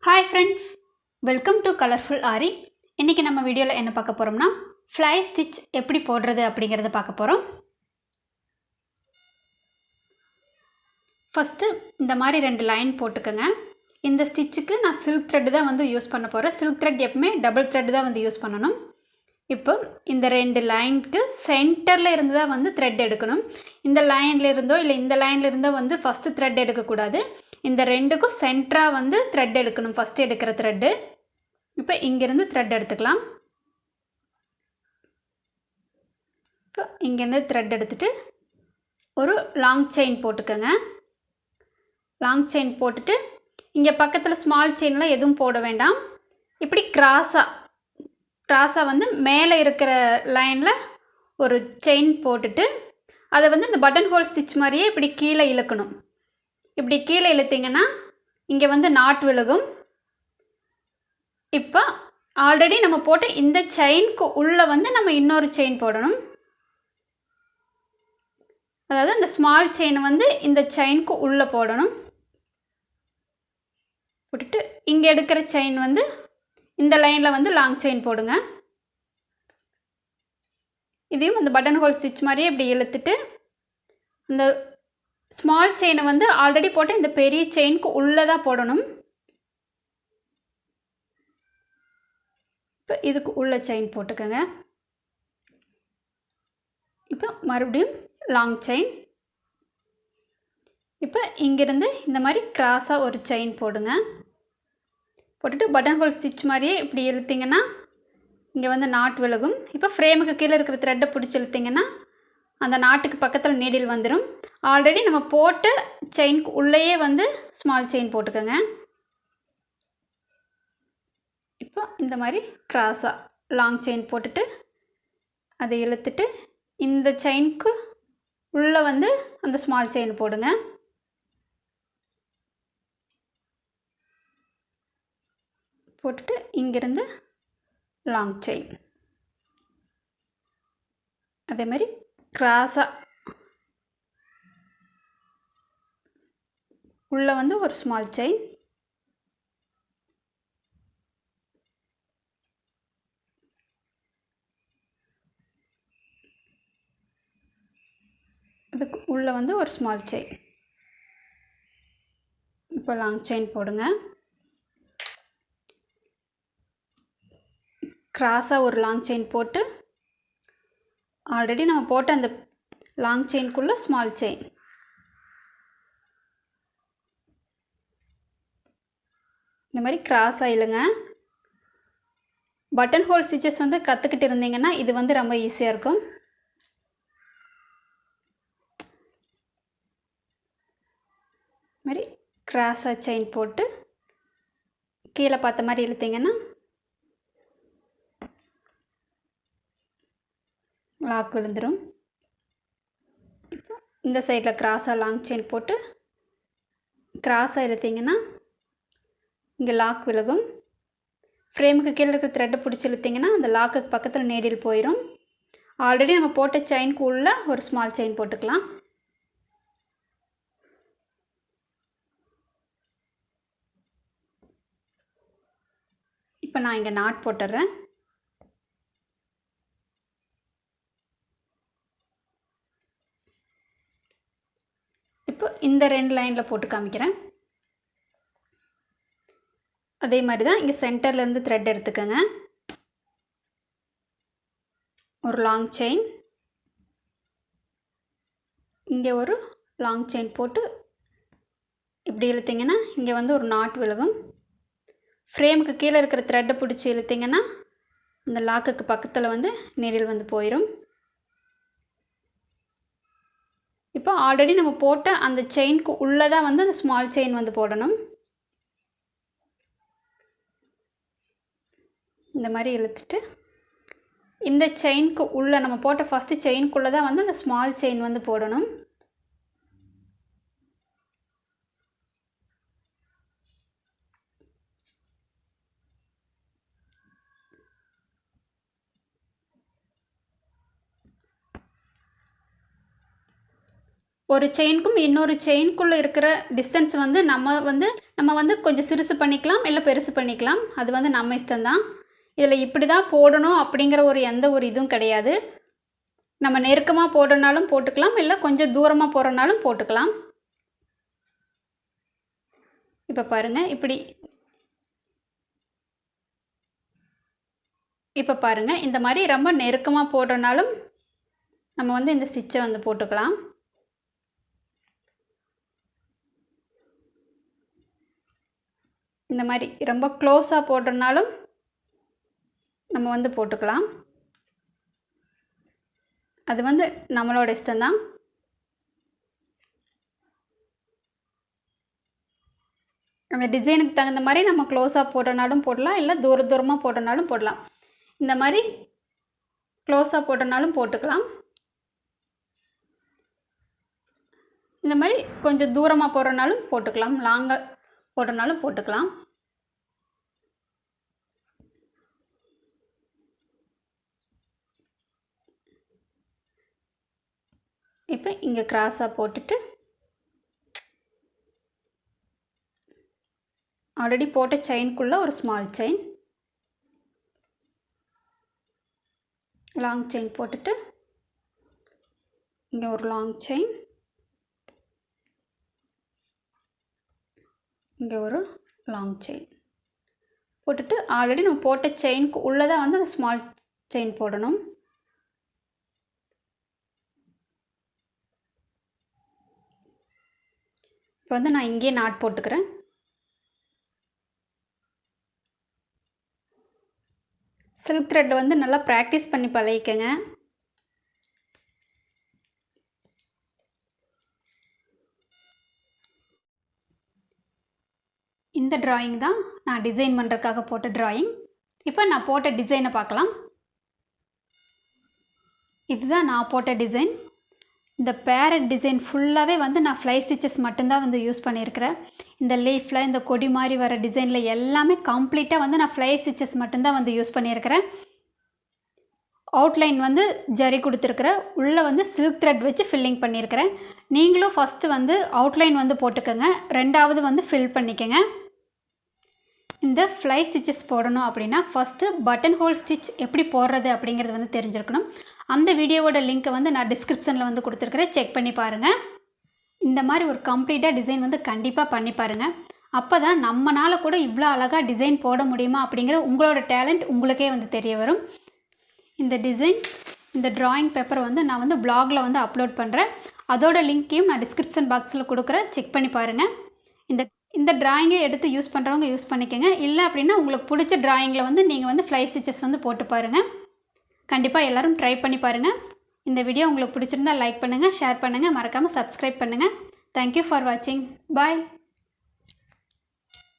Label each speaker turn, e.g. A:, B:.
A: Hi friends, welcome to Colorful Aari. இன்னைக்கு நம்ம வீடியோல என்ன பார்க்க போறோம்னா fly stitch எப்படி போடுறது அப்படிங்கறத பார்க்க போறோம். ஃபர்ஸ்ட் இந்த மாதிரி ரெண்டு லைன் போட்டுக்கங்க. இந்த ஸ்டிட்ச்க்கு நான் silk thread தான் வந்து யூஸ் பண்ண போறேன். silk thread எப்பவுமே டபுள் thread தான் வந்து யூஸ் பண்ணனும். இப்போ இந்த ரெண்டு லைனுக்கு சென்டர்ல இருந்து தான் வந்து thread எடுக்கணும். இந்த லைன்ல இருந்தோ இல்ல இந்த லைன்ல இருந்தோ வந்து ஃபர்ஸ்ட் thread எடுக்க கூடாது. இந்த ரெண்டுக்கும் சென்டரா வந்து thread எடுக்கணும். ஃபர்ஸ்ட் எடுக்கிற thread. இப்போ இங்க இருந்து thread எடுத்துக்கலாம். இப்போ இங்க இருந்து thread எடுத்துட்டு ஒரு லாங் செயின் போட்டுக்கங்க. லாங் செயின் போட்டுட்டு இங்க பக்கத்துல ஸ்மால் செயின்ல எதுவும் போட வேண்டாம். இப்படி கிராஸா வந்து மேலே இருக்கிற லைன்ல ஒரு செயின் போட்டுட்டு அதை வந்து இந்த பட்டன் ஹோல் ஸ்டிட்ச் மாதிரியே இப்படி கீழே இழுக்கணும். இப்படி கீழே இழுத்தீங்கன்னா இங்கே வந்து நாட் விழுகும். இப்போ ஆல்ரெடி நம்ம போட்ட இந்த செயினுக்கு உள்ளே வந்து நம்ம இன்னொரு செயின் போடணும். அதாவது இந்த ஸ்மால் செயின் வந்து இந்த செயினுக்கு உள்ளே போடணும். போட்டுட்டு இங்கே எடுக்கிற செயின் வந்து இந்த லைனில் வந்து லாங் செயின் போடுங்க. இதையும் இந்த பட்டன் ஹோல் ஸ்டிட்ச் மாதிரியே இப்படி இழுத்துட்டு இந்த ஸ்மால் செயினை வந்து ஆல்ரெடி போட்ட இந்த பெரிய செயினுக்கு உள்ளே தான் போடணும். இப்போ இதுக்கு உள்ள செயின் போட்டுக்கோங்க. இப்போ மறுபடியும் லாங் செயின். இப்போ இங்கிருந்து இந்த மாதிரி கிராஸாக ஒரு செயின் போடுங்க. போட்டுட்டு பட்டன் ஹோல் ஸ்டிட்ச் மாதிரியே இப்படி இழுத்தீங்கன்னா இங்கே வந்து நாட் விலகும். இப்போ ஃப்ரேமுக்கு கீழே இருக்கிற த்ரெட்டை பிடிச்சி இழுத்தீங்கன்னா அந்த நாட்டுக்கு பக்கத்தில் நீடில் வந்துடும். ஆல்ரெடி நம்ம போட்ட செயினுக்கு உள்ளேயே வந்து ஸ்மால் செயின் போட்டுக்கோங்க. இப்போ இந்த மாதிரி கிராஸாக லாங் செயின் போட்டுட்டு அதை இழுத்துட்டு இந்த செயினுக்கு உள்ளே வந்து அந்த ஸ்மால் செயின் போடுங்க. போட்டுட்டு இங்கிருந்து லாங் செயின் அதே மாதிரி கிராஸாக உள்ளே வந்து ஒரு ஸ்மால் செயின். அதுக்கு உள்ளே வந்து ஒரு ஸ்மால் செயின். இப்போ லாங் செயின் போடுங்க. கிராஸாக ஒரு லாங் செயின் போட்டு ஆல்ரெடி நம்ம போட்ட அந்த லாங் செயின்குள்ளே ஸ்மால் செயின். இந்த மாதிரி கிராஸாக இழுங்க. பட்டன் ஹோல் ஸ்டிச்சஸ் வந்து கற்றுக்கிட்டு இருந்தீங்கன்னா இது வந்து ரொம்ப ஈஸியாக இருக்கும். இந்த மாதிரி கிராஸாக செயின் போட்டு கீழே பார்த்த மாதிரி இழுத்தீங்கன்னா லாக் விழுந்துடும். இப்போ இந்த சைடில் கிராஸாக லாங் செயின் போட்டு கிராஸாக இழுத்தீங்கன்னா இங்கே லாக் விலகும். ஃப்ரேமுக்கு கீழே இருக்கிற த்ரெட்டை பிடிச்சி இழுத்தீங்கன்னா அந்த லாக்குக்கு பக்கத்தில் நீடில் போயிடும். ஆல்ரெடி நம்ம போட்ட செயினுக்கு உள்ள ஒரு ஸ்மால் செயின் போட்டுக்கலாம். இப்போ நான் இங்கே நாட் போட்டுடுறேன். இப்போ இந்த ரெண்டு லைனில் போட்டு காமிக்கிறேன். அதே மாதிரி தான் இங்கே சென்டர்லேருந்து த்ரெட் எடுத்துக்கோங்க. ஒரு லாங் செயின், இங்கே ஒரு லாங் செயின் போட்டு இப்படி இழுத்தீங்கன்னா இங்கே வந்து ஒரு நாட் விலகும். ஃப்ரேமுக்கு கீழே இருக்கிற த்ரெட்டை பிடிச்சி இழுத்தீங்கன்னா இந்த லாக்குக்கு பக்கத்தில் வந்து நீடில் வந்து போயிடும். இப்போ ஆல்ரெடி நம்ம போட்ட அந்த செயினுக்கு உள்ளே தான் வந்து அந்த ஸ்மால் செயின் வந்து போடணும். இந்த மாதிரி இழுத்துட்டு இந்த செயினுக்கு உள்ளே நம்ம போட்ட ஃபஸ்ட்டு செயினுக்குள்ளே தான் வந்து அந்த ஸ்மால் செயின் வந்து போடணும். ஒரு செயினுக்கும் இன்னொரு செயினுக்குள்ளே இருக்கிற டிஸ்டன்ஸ் வந்து நம்ம வந்து கொஞ்சம் சிறுசு பண்ணிக்கலாம், இல்லை பெருசு பண்ணிக்கலாம். அது வந்து நம்ம இஷ்டம்தான். இதில் இப்படி தான் போடணும் அப்படிங்கிற எந்த ஒரு இதுவும் கிடையாது. நம்ம நெருக்கமாக போடுறனாலும் போட்டுக்கலாம், இல்லை கொஞ்சம் தூரமாக போடுறனாலும் போட்டுக்கலாம். இப்போ பாருங்கள், இப்போ பாருங்கள், இந்த மாதிரி ரொம்ப நெருக்கமாக போடுறனாலும் நம்ம வந்து இந்த ஸ்டிச்சை வந்து போட்டுக்கலாம். இந்த மாதிரி ரொம்ப க்ளோஸாக போடுறனாலும் நம்ம வந்து போட்டுக்கலாம். அது வந்து நம்மளோட இஷ்டம்தான். அந்த டிசைனுக்கு தகுந்த மாதிரி நம்ம க்ளோஸாக போடுறனாலும் போடலாம், இல்லை தூரமாக போடுறனாலும் போடலாம். இந்த மாதிரி க்ளோஸாக போடுறனாலும் போட்டுக்கலாம். இந்த மாதிரி கொஞ்சம் தூரமாக போடுறனாலும் போட்டுக்கலாம், லாங்காக போடுறனாலும் போட்டுக்கலாம். இப்போ இங்கே கிராஸாக போட்டுட்டு ஆல்ரெடி போட்ட செயின்குள்ளே ஒரு ஸ்மால் செயின், லாங் செயின் போட்டுட்டு இங்கே ஒரு லாங் செயின், இங்கே ஒரு லாங் செயின் போட்டுட்டு ஆல்ரெடி நம்ம போட்ட செயினுக்கு உள்ளே தான் வந்து அந்த ஸ்மால் செயின் போடணும். இப்போ வந்து நான் இங்கேயே நாட் போட்டுக்கிறேன். சில்க் த்ரெட் வந்து நல்லா ப்ராக்டிஸ் பண்ணி பழகிக்கங்க. இந்த டிராயிங் தான் நான் டிசைன் பண்ணுறதுக்காக போட்ட டிராயிங். இப்போ நான் போட்ட டிசைனை பார்க்கலாம். இதுதான் நான் போட்ட டிசைன். இந்த பேரட் டிசைன் ஃபுல்லாகவே வந்து நான் ஃப்ளை ஸ்டிச்சஸ் மட்டும்தான் வந்து யூஸ் பண்ணியிருக்கிறேன். இந்த லீஃபில் இந்த கொடி மாதிரி வர டிசைனில் எல்லாமே கம்ப்ளீட்டாக வந்து நான் ஃப்ளை ஸ்டிச்சஸ் மட்டும்தான் வந்து யூஸ் பண்ணியிருக்கிறேன். அவுட்லைன் வந்து ஜரி கொடுத்துருக்குறேன், உள்ளே வந்து சில்க் த்ரெட் வச்சு ஃபில்லிங் பண்ணியிருக்கிறேன். நீங்களும் ஃபஸ்ட்டு வந்து அவுட்லைன் வந்து போட்டுக்கோங்க, ரெண்டாவது வந்து ஃபில் பண்ணிக்கோங்க. இந்த ஃப்ளை ஸ்டிச்சஸ் போடணும் அப்படின்னா ஃபஸ்ட்டு பட்டன் ஹோல் ஸ்டிச் எப்படி போடுறது அப்படிங்கிறது வந்து தெரிஞ்சிருக்கணும். அந்த வீடியோவோட லிங்க்கை வந்து நான் டிஸ்கிரிப்ஷனில் வந்து கொடுத்துருக்குறேன், செக் பண்ணி பாருங்கள். இந்த மாதிரி ஒரு கம்ப்ளீட்டாக டிசைன் வந்து கண்டிப்பாக பண்ணி பாருங்கள். அப்போ தான் நம்மளால் கூட இவ்வளோ அழகாக டிசைன் போட முடியுமா அப்படிங்கிற உங்களோட டேலண்ட் உங்களுக்கே வந்து தெரிய வரும். இந்த டிசைன், இந்த டிராயிங் பேப்பர் வந்து நான் வந்து பிளாகில் வந்து அப்லோட் பண்ணுறேன். அதோட லிங்க்கையும் நான் டிஸ்கிரிப்ஷன் பாக்ஸில் கொடுக்குறேன், செக் பண்ணி பாருங்கள். இந்த டிராயிங்கை எடுத்து யூஸ் பண்ணுறவங்க யூஸ் பண்ணிக்கோங்க. இல்லை அப்படின்னா உங்களுக்கு பிடிச்ச டிராயிங்கில் வந்து நீங்கள் வந்து ஃப்ளை ஸ்டிச்சஸ் வந்து போட்டு பாருங்கள். கண்டிப்பாக எல்லோரும் ட்ரை பண்ணி பாருங்கள். இந்த வீடியோ உங்களுக்கு பிடிச்சிருந்தால் லைக் பண்ணுங்கள், ஷேர் பண்ணுங்கள், மறக்காமல் சப்ஸ்கிரைப் பண்ணுங்கள். தேங்க்யூ ஃபார் வாட்சிங். பாய்.